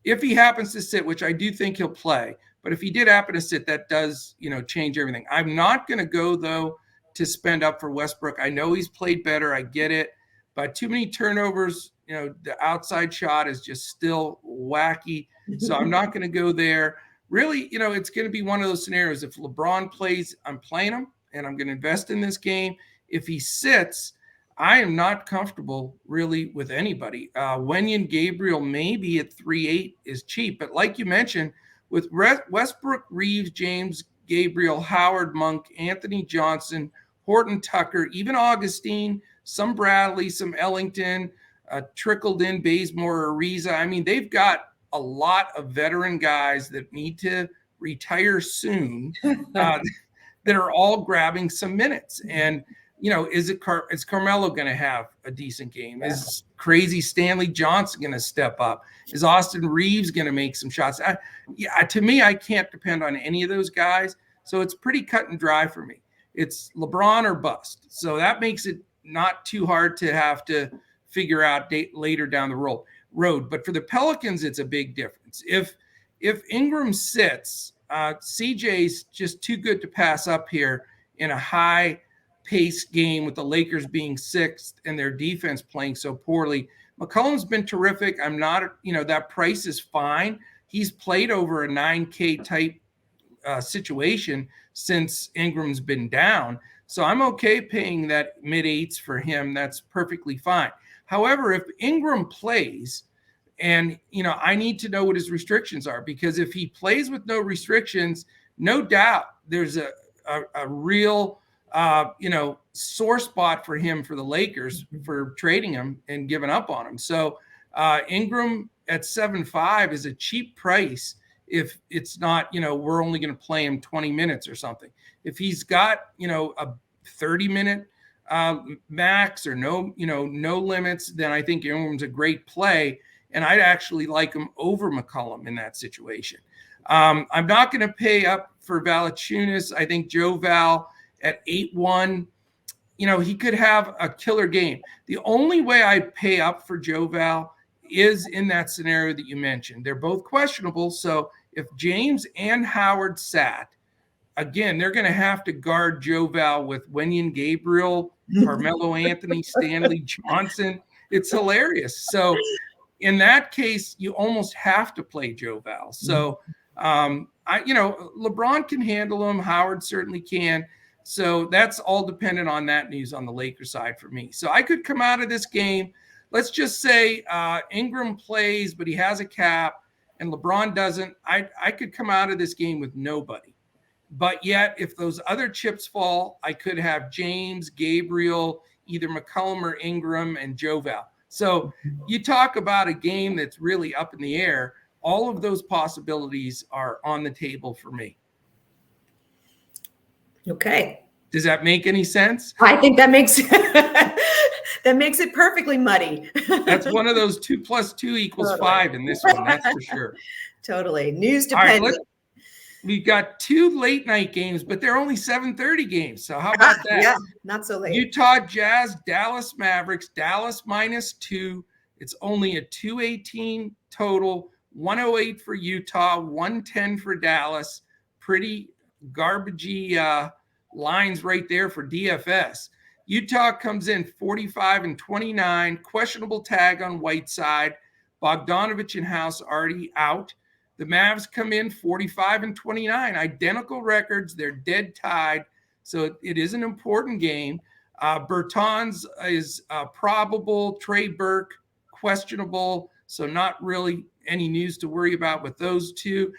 If he happens to sit, which I do think he'll play, but if he did happen to sit, that does, change everything. I'm not going to go, though, to spend up for Westbrook. I know he's played better. I get it. But too many turnovers, the outside shot is just still wacky. So I'm not going to go there. Really, it's going to be one of those scenarios. If LeBron plays, I'm playing him, and I'm going to invest in this game. If he sits, I am not comfortable really with anybody. Wenyen Gabriel maybe at 3.8 is cheap. But like you mentioned, with Westbrook, Reeves, James, Gabriel, Howard, Monk, Anthony Johnson, Horton Tucker, even Augustine, some Bradley, some Ellington, trickled in Bazemore, Ariza. I mean, they've got a lot of veteran guys that need to retire soon that are all grabbing some minutes. And, is Carmelo going to have a decent game? Yeah. Is crazy Stanley Johnson going to step up? Is Austin Reeves going to make some shots? To me, I can't depend on any of those guys. So it's pretty cut and dry for me. It's LeBron or bust. So that makes it not too hard to have to figure out later down the road. But for the Pelicans, it's a big difference. If Ingram sits, CJ's just too good to pass up here in a high-paced game with the Lakers being sixth and their defense playing so poorly. McCollum's been terrific. I'm not, that price is fine. He's played over a 9K type situation since Ingram's been down. So I'm okay paying that mid-8s for him. That's perfectly fine. However, if Ingram plays, and, I need to know what his restrictions are, because if he plays with no restrictions, no doubt there's a real, sore spot for him for the Lakers for trading him and giving up on him. So Ingram at 7.5 is a cheap price if it's not, we're only going to play him 20 minutes or something. If he's got, a 30-minute max or no limits, then I think Ingram's a great play. And I'd actually like him over McCollum in that situation. I'm not going to pay up for Valanciunas. I think Joe Val at 8-1, he could have a killer game. The only way I pay up for Joe Val is in that scenario that you mentioned. They're both questionable. So if James and Howard sat, again, they're going to have to guard Joe Val with Wenyen Gabriel, Carmelo Anthony, Stanley Johnson. It's hilarious. So in that case, you almost have to play Joe Val. So, LeBron can handle him. Howard certainly can. So that's all dependent on that news on the Lakers side for me. So I could come out of this game. Let's just say Ingram plays, but he has a cap, and LeBron doesn't. I could come out of this game with nobody. But yet, if those other chips fall, I could have James, Gabriel, either McCollum or Ingram, and Joe Val. So you talk about a game that's really up in the air. All of those possibilities are on the table for me. Okay. Does that make any sense? I think that makes it perfectly muddy. That's one of those 2 + 2 = 5 in this one. That's for sure. Totally. News dependent. All right, we've got 2 late night games, but they're only 7:30 games. So how about that? Yeah, not so late. Utah Jazz, Dallas Mavericks, Dallas -2. It's only a 218 total, 108 for Utah, 110 for Dallas. Pretty garbagey lines right there for DFS. Utah comes in 45-29, questionable tag on Whiteside. Bogdanovich and House already out. The Mavs come in 45-29, identical records. They're dead tied. So it is an important game. Bertans is probable. Trey Burke, questionable. So not really any news to worry about with those two.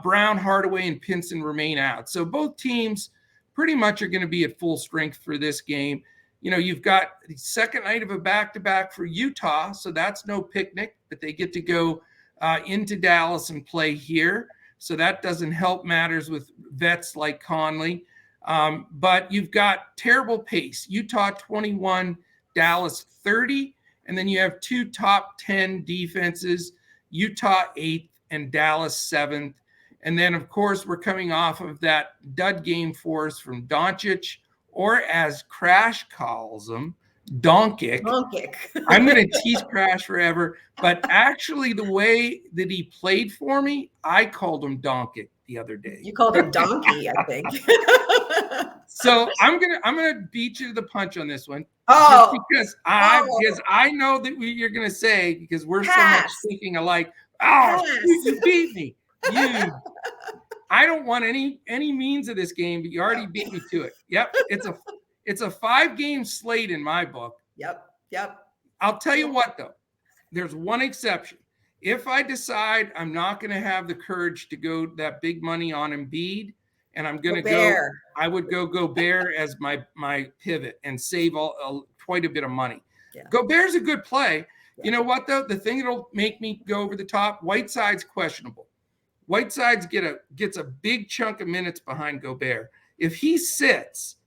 Brown, Hardaway, and Pinson remain out. So both teams pretty much are going to be at full strength for this game. You've got the second night of a back-to-back for Utah, so that's no picnic, but they get to go into Dallas and play here. So that doesn't help matters with vets like Conley. But you've got terrible pace. Utah 21, Dallas 30, and then you have 2 top 10 defenses, Utah 8th and Dallas 7th. And then, of course, we're coming off of that dud game for us from Doncic, or as Crash calls him, Doncic. I'm going to tease Crash forever. But actually, the way that he played for me, I called him Doncic the other day. You called him Donkey, I think. So I'm gonna beat you to the punch on this one. Oh, because I know that you're gonna say, because we're so much thinking alike. Oh, you beat me. I don't want any means of this game, but you already beat me to it. Yep, it's a 5-game slate in my book. Yep. I'll tell you what, though, there's one exception. If I decide I'm not going to have the courage to go that big money on Embiid, and I'm going to go, I would go Gobert as my pivot and save quite a bit of money. Yeah. Gobert's a good play. Yeah. You know what, though? The thing that'll make me go over the top, Whiteside's questionable. Whiteside's gets a big chunk of minutes behind Gobert. If he sits,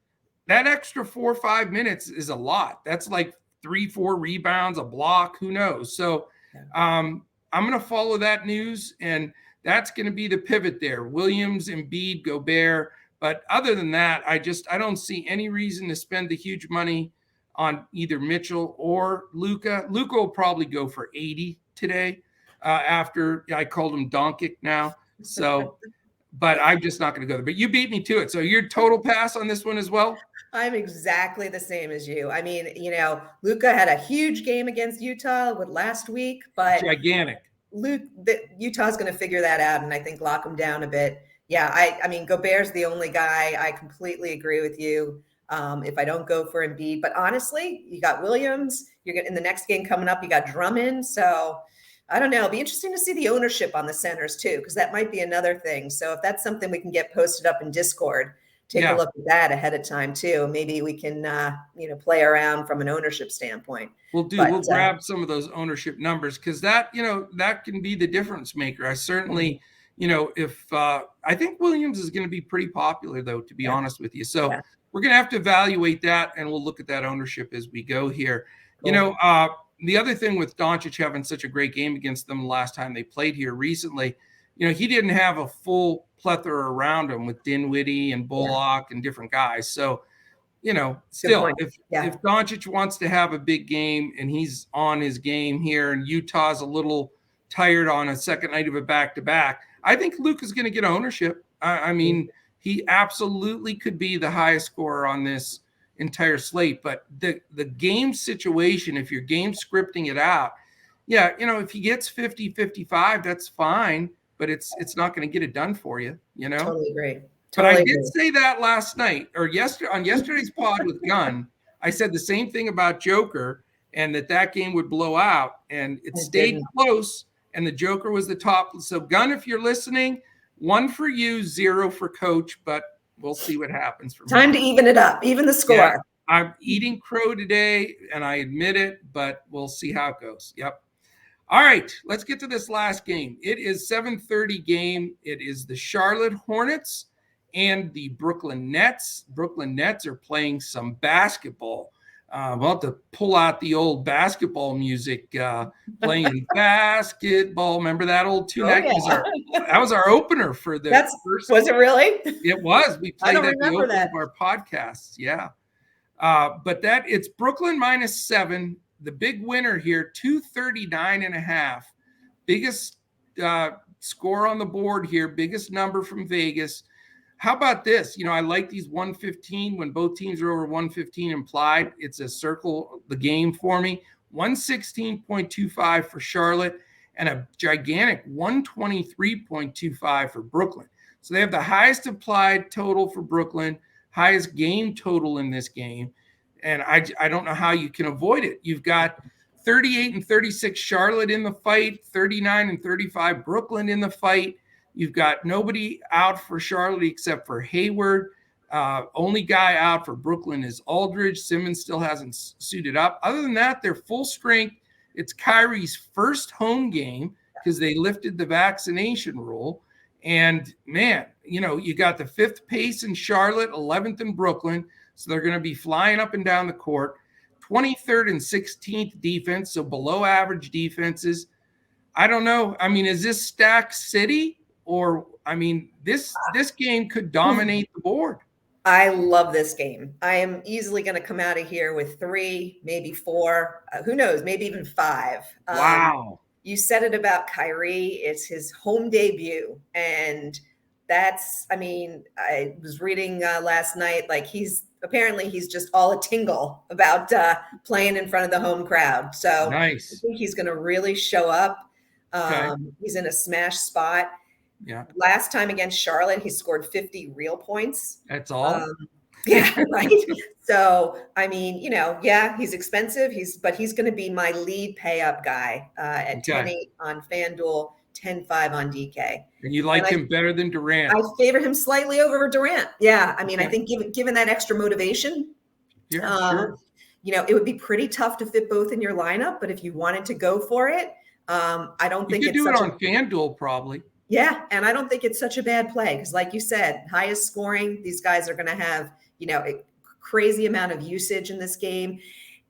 that extra 4 or 5 minutes is a lot. That's like 3-4 rebounds, a block, who knows? So I'm going to follow that news, and that's going to be the pivot there. Williams, Embiid, Gobert. But other than that, I don't see any reason to spend the huge money on either Mitchell or Luka. Luka will probably go for 80 today after I called him Doncic now. So, but I'm just not going to go there. But you beat me to it. So your total pass on this one as well? I'm exactly the same as you. I mean, Luka had a huge game against Utah last week, but gigantic. Utah's going to figure that out, and I think lock him down a bit. Yeah, I mean, Gobert's the only guy. I completely agree with you. If I don't go for Embiid, but honestly, you got Williams. In the next game coming up, you got Drummond. So I don't know. It'll be interesting to see the ownership on the centers too, because that might be another thing. So if that's something we can get posted up in Discord, take a look at that ahead of time too. Maybe we can, play around from an ownership standpoint. We'll grab some of those ownership numbers, because that can be the difference maker. I certainly, if I think Williams is going to be pretty popular though, to be honest with you. So we're going to have to evaluate that, and we'll look at that ownership as we go here. Cool. The other thing with Doncic having such a great game against them the last time they played here recently, he didn't have a full plethora around him with Dinwiddie and Bullock and different guys. So, still, if Doncic wants to have a big game and he's on his game here, and Utah's a little tired on a second night of a back-to-back, I think Luka's going to get ownership. I mean, he absolutely could be the highest scorer on this entire slate. But the game situation, if you're game scripting it out, if he gets 50, 55, that's fine. But it's not going to get it done for you, Totally agree. But I did say that last night or on yesterday's pod with Gunn. I said the same thing about Joker, and that game would blow out, and it stayed close, and the Joker was the top. So Gunn, if you're listening, 1 for you, 0 for Coach, but we'll see what happens. Time to even it up, even the score. Yeah, I'm eating crow today, and I admit it, but we'll see how it goes. Yep. All right, let's get to this last game. It is 7:30 game. It is the Charlotte Hornets and the Brooklyn Nets. Brooklyn Nets are playing some basketball. We'll have to pull out the old basketball music, playing basketball. Remember that old tune? That was our opener for the first. Was it really? It was. We played at the opening of our podcasts. Yeah. But it's Brooklyn -7. The big winner here, 239.5. Biggest score on the board here, biggest number from Vegas. How about this? I like these 115 when both teams are over 115 implied. It's a circle the game for me. 116.25 for Charlotte and a gigantic 123.25 for Brooklyn. So they have the highest implied total for Brooklyn, highest game total in this game. And I don't know how you can avoid it. You've got 38 and 36 Charlotte in the fight, 39 and 35 Brooklyn in the fight. You've got nobody out for Charlotte except for Hayward. Only guy out for Brooklyn is Aldridge. Simmons still hasn't suited up. Other than that, they're full strength. It's Kyrie's first home game because they lifted the vaccination rule. And, man, you got the 5th pace in Charlotte, 11th in Brooklyn. So they're going to be flying up and down the court. 23rd and 16th defense, so below average defenses. I don't know. I mean, is this stack city, or I mean, this game could dominate the board. I love this game. I am easily going to come out of here with 3, maybe 4. Who knows? Maybe even 5. Wow. You said it about Kyrie. It's his home debut. And that's, I mean, I was reading last night, like he's just all a tingle about playing in front of the home crowd. So nice. I think he's going to really show up. Okay. He's in a smash spot. Yeah. Last time against Charlotte, he scored 50 real points. That's all. Yeah, right. So, I mean, he's expensive. But he's going to be my lead pay up guy at 10-8 on FanDuel, 10-5 on DK. And you like him better than Durant? I favor him slightly over Durant. Yeah, I mean, I think given that extra motivation, sure. It would be pretty tough to fit both in your lineup. But if you wanted to go for it, I don't think you could do it on FanDuel probably. Yeah, and I don't think it's such a bad play because, like you said, highest scoring. These guys are going to have, a crazy amount of usage in this game.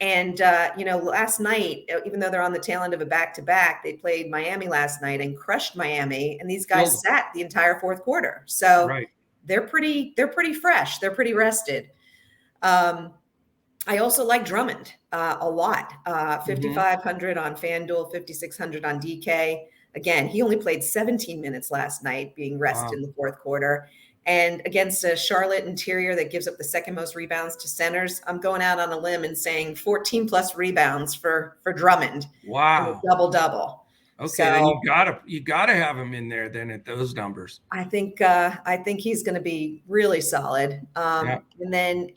And, last night, even though they're on the tail end of a back-to-back, they played Miami last night and crushed Miami. And these guys sat the entire fourth quarter. So they're pretty fresh. They're pretty rested. I also like Drummond a lot. 5,500 on FanDuel, 5,600 on DK. Again, he only played 17 minutes last night, being rested in the fourth quarter. And against a Charlotte interior that gives up the second most rebounds to centers, I'm going out on a limb and saying 14 plus rebounds for Drummond. Wow. Double. Okay, so, then you gotta have him in there then at those numbers. I think he's going to be really solid. And then,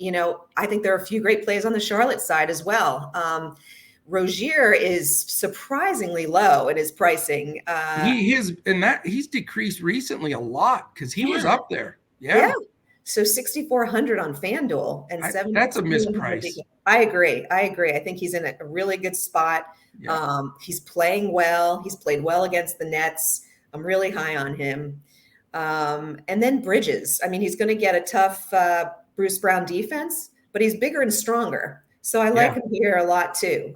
I think there are a few great plays on the Charlotte side as well. Rozier is surprisingly low in his pricing. He's decreased recently a lot because he was up there. Yeah. So 6,400 on FanDuel and 7. That's a misprice. I agree. I think he's in a really good spot. Yeah. He's playing well. He's played well against the Nets. I'm really high on him. And then Bridges. I mean, he's going to get a tough Bruce Brown defense, but he's bigger and stronger. So I like him here a lot too.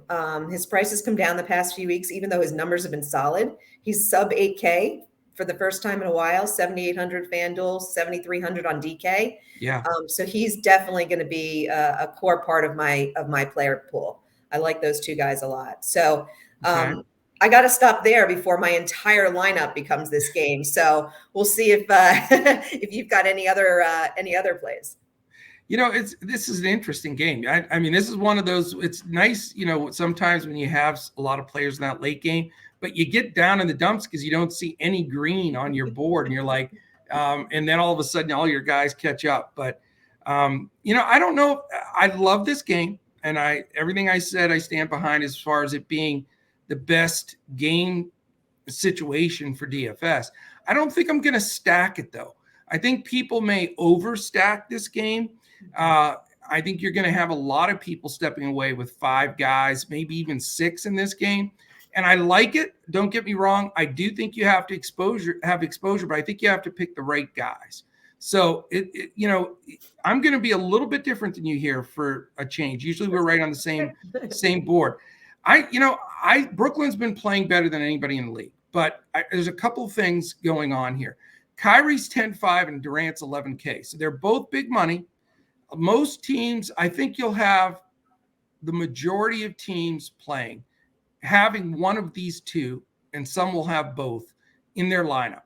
His price has come down the past few weeks, even though his numbers have been solid. He's sub 8K for the first time in a while, 7,800 FanDuel, 7,300 on DK. Yeah. So he's definitely going to be a core part of my player pool. I like those two guys a lot. So I got to stop there before my entire lineup becomes this game. So we'll see if if you've got any other plays. This is an interesting game. I mean, this is one of those, it's nice, sometimes when you have a lot of players in that late game, but you get down in the dumps because you don't see any green on your board and you're like, and then all of a sudden all your guys catch up. But, I don't know. I love this game and everything I said, I stand behind as far as it being the best game situation for DFS. I don't think I'm going to stack it though. I think people may overstack this game. I think you're going to have a lot of people stepping away with 5 guys, maybe even 6 in this game. And I like it. Don't get me wrong. I do think you have to have exposure, but I think you have to pick the right guys. So I'm going to be a little bit different than you here for a change. Usually we're right on the same board. Brooklyn's been playing better than anybody in the league, but there's a couple things going on here. Kyrie's 10-5 and Durant's 11K. So they're both big money. Most teams, I think you'll have the majority of teams playing, having one of these two, and some will have both in their lineup.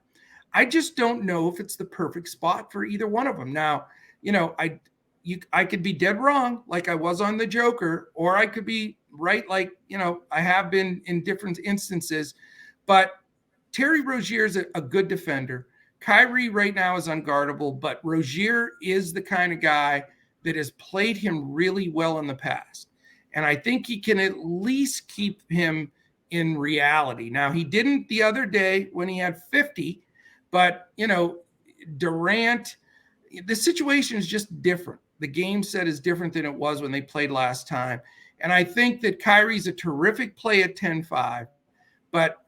I just don't know if it's the perfect spot for either one of them. Now, I could be dead wrong, like I was on the Joker, or I could be right, like, I have been in different instances. But Terry Rozier is a good defender. Kyrie right now is unguardable, but Rozier is the kind of guy that has played him really well in the past. And I think he can at least keep him in reality. Now, he didn't the other day when he had 50, but, Durant, the situation is just different. The game set is different than it was when they played last time. And I think that Kyrie's a terrific play at 10-5, but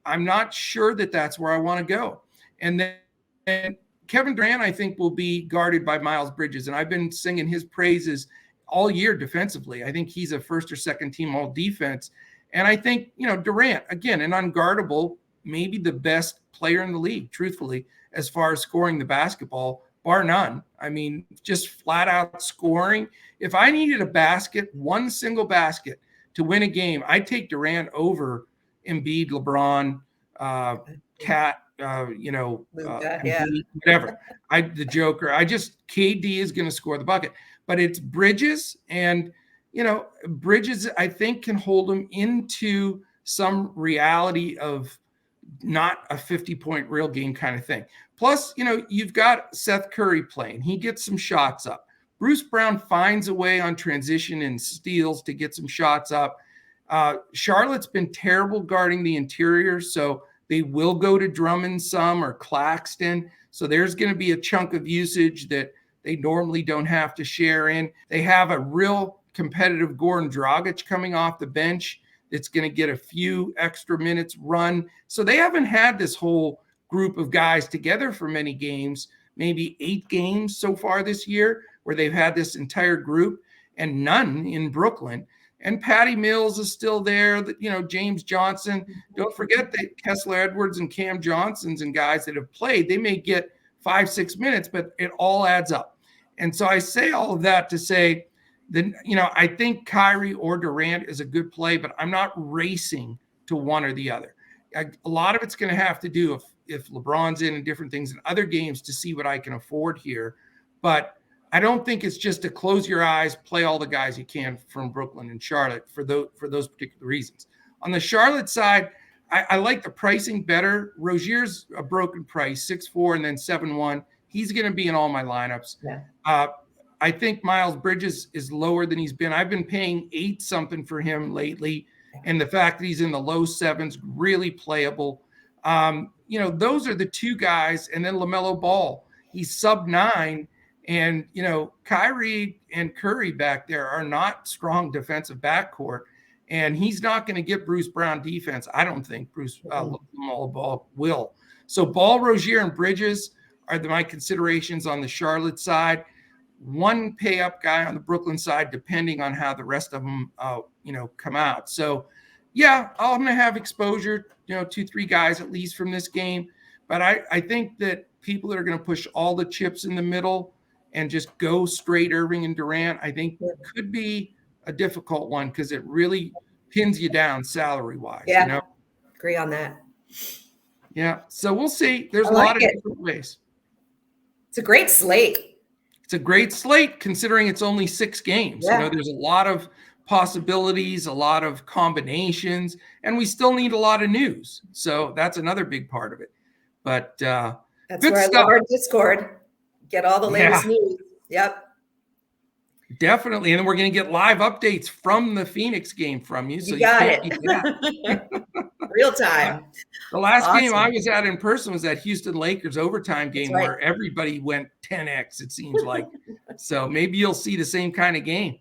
I'm not sure that that's where I want to go. And then Kevin Durant, I think, will be guarded by Miles Bridges. And I've been singing his praises all year defensively. I think he's a first or second team all defense. And I think, Durant, again, an unguardable, maybe the best player in the league, truthfully, as far as scoring the basketball, bar none. I mean, just flat out scoring. If I needed a basket, one single basket to win a game, I'd take Durant over Embiid, LeBron, Cat, Embiid, whatever. The Joker. KD is going to score the bucket. But it's Bridges, and Bridges, I think, can hold him into some reality of not a 50-point real game kind of thing. Plus, you've got Seth Curry playing. He gets some shots up. Bruce Brown finds a way on transition and steals to get some shots up. Charlotte's been terrible guarding the interior, so they will go to Drummond some or Claxton. So there's going to be a chunk of usage that they normally don't have to share in. They have a real competitive Goran Dragic coming off the bench that's going to get a few extra minutes run. So they haven't had this whole group of guys together for many games, maybe 8 games so far this year, where they've had this entire group, and none in Brooklyn. And Patty Mills is still there, James Johnson. Don't forget that Kessler Edwards and Cam Johnson's and guys that have played, they may get 5-6 minutes, but it all adds up. And so I say all of that to say that, I think Kyrie or Durant is a good play, but I'm not racing to one or the other. A lot of it's going to have to do if LeBron's in and different things in other games to see what I can afford here. But I don't think it's just to close your eyes, play all the guys you can from Brooklyn and Charlotte for those particular reasons. On the Charlotte side, I like the pricing better. Rozier's a broken price, 6'4" and then 7'1". He's going to be in all my lineups. Yeah. I think Miles Bridges is lower than he's been. I've been paying 8 something for him lately. And the fact that he's in the low 7s, really playable. Those are the 2 guys. And then LaMelo Ball, he's sub 9. And, Kyrie and Curry back there are not strong defensive backcourt. And he's not going to get Bruce Brown defense. I don't think LaMelo Ball will. So Ball, Rozier, and Bridges are my considerations on the Charlotte side. One pay up guy on the Brooklyn side, depending on how the rest of them, come out. So, yeah, I'm going to have exposure, 2-3 guys at least from this game. But I think that people that are going to push all the chips in the middle and just go straight Irving and Durant, I think could be a difficult one because it really pins you down salary-wise. Yeah, agree on that. Yeah, so we'll see. There's a lot of different ways. It's a great slate. It's a great slate considering it's only 6 games. Yeah. There's a lot of possibilities, a lot of combinations, and we still need a lot of news. So that's another big part of it. But that's where I love our Discord. Get all the latest news. Yep. Definitely. And then we're going to get live updates from the Phoenix game from you. So you got it. Real time. The last game I was at in person was that Houston Lakers overtime game where everybody went 10X, it seems like. So maybe you'll see the same kind of game.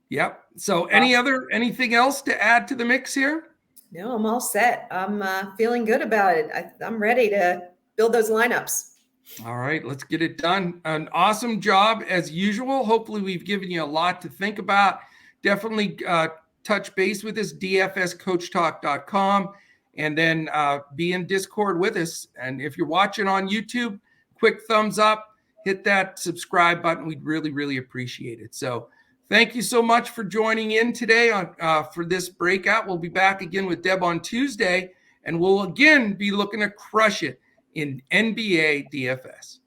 Yep. So anything else to add to the mix here? No, I'm all set. I'm feeling good about it. I'm ready to build those lineups. All right, let's get it done. An awesome job as usual. Hopefully we've given you a lot to think about. Definitely touch base with us, dfscoachtalk.com, and then be in Discord with us. And if you're watching on YouTube, quick thumbs up, hit that subscribe button. We'd really, really appreciate it. So thank you so much for joining in today for this breakout. We'll be back again with Deb on Tuesday, and we'll again be looking to crush it in NBA DFS.